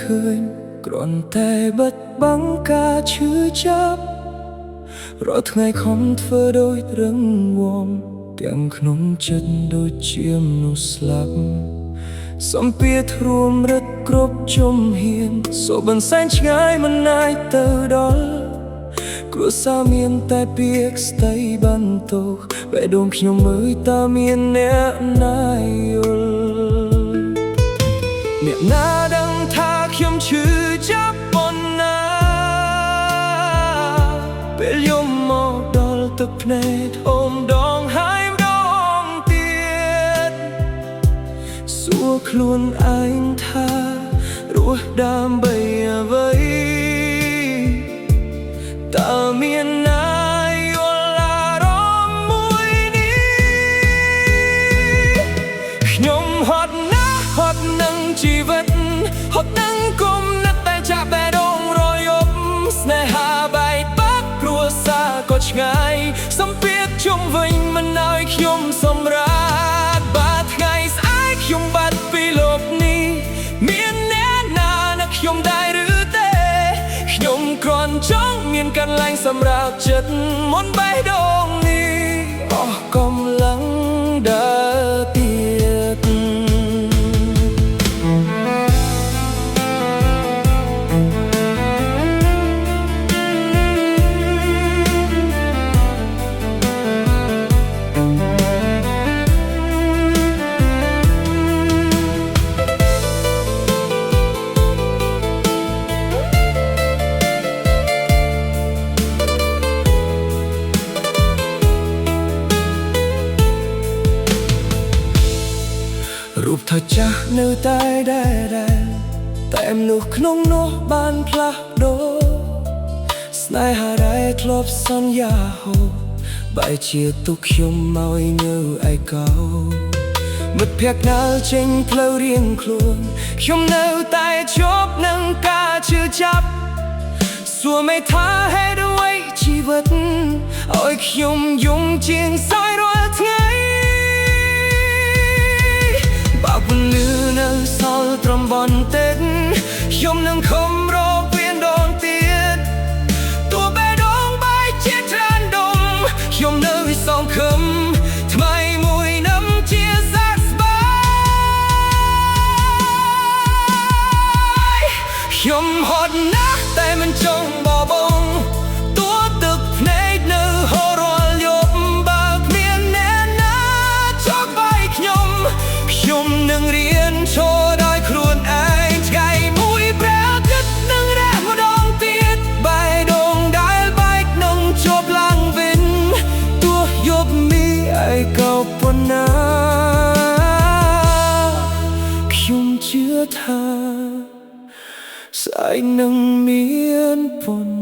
ឃើញគ្រាន់តែបិទបាំងការឈឺចាប់រាល់ថ្ងៃខំធ្វើដូចរឹងមាំទាំងក្នុងចិត្តដូចជាមនុស្សស្លាប់សំពាធរួមរឹតគ្រប់ជំហានសូបន្សែងឆ្ងាយមិនអាចទៅដល់គ្រួសារមានតែពាក្យស្ដីបន្ទោសបេះដូងខ្ញុំមើលតើមានអ្នកណាយល់អ្នកណាដឹងថាខ្ញុំឈឺចាប់ប៉ុណ្ណាពេលយំមកដល់ទឹកភ្នែកធំដងហើយម្ដងទៀតសួរខ្លួនឯងថារស់ដើម្បីអ្វីតើមានណាយល់អារម្មណ៍មួយនេះខ្ញុំហត់ណាស់ហត់នឹងជីវិតហត់នឹងគុំនឹកតែចាក់បេះដូងរយប់ស្នេហាបែកបាក់គ្រួសារក៏ឆ្ងាយសំពាធជុំវិញមិនឲ្យខ្ញុំសម្រាកបាត់ថ្ងៃស្អែកខ្ញុំបាត់ពីលោកនេះមានអ្នកណានឹកខ្ញុំដែរឬទេខ្ញុំគ្រាន់ចង់មានកន្លែងសម្រាប់ចិត្តមុនបេះដូងនេះអស់កម្លាំងដើរទៀតរូបថតចាស់នៅតែដែលតែមនុស្សក្នុងនោះបានផ្លាស់ប្ដូរស្នេហាដែលធ្លាប់សន្យាហូរបែរជាទុកខ្ញុំឲ្យនៅឯកោមិត្តភក្តិណាល់ចេញផ្លូវរៀងខ្លួនខ្ញុំនៅតែជាប់នឹងការឈឺចាប់សួរមិនថាហេតុអ្វីជីវិតឲ្យខ្ញុំយំជាងសោយរាល់ថ្ងៃបើពន្លឺនៅសល់ត្រឹមបន្តិចខ្ញុំនឹងខំរកវាដងទៀតទោះបេះដូងបែកជាច្រើនដុំខ្ញុំនៅសង្ឃឹមថ្មីមួយនឹងជាសះស្បើយខ្ញុំហត់ណាស់តែមិនចង់បបងទោះទឹកភ្នែកនៅហូររាល់យប់បើគ្មានអ្នកណាចង់បាយខ្ញុំនឹងរៀនឈរដោយខ្លួនឯងថ្ងៃមួយព្រះអាទិត្យនឹងរះម្ដងទៀតបេះដូងដែលបែកនឹងជប់ឡើងវិញទោះយប់មីឯកោប៉ុណ្ណាខ្ញុំជឿថាស្អែកនឹងមានប៉ុណ្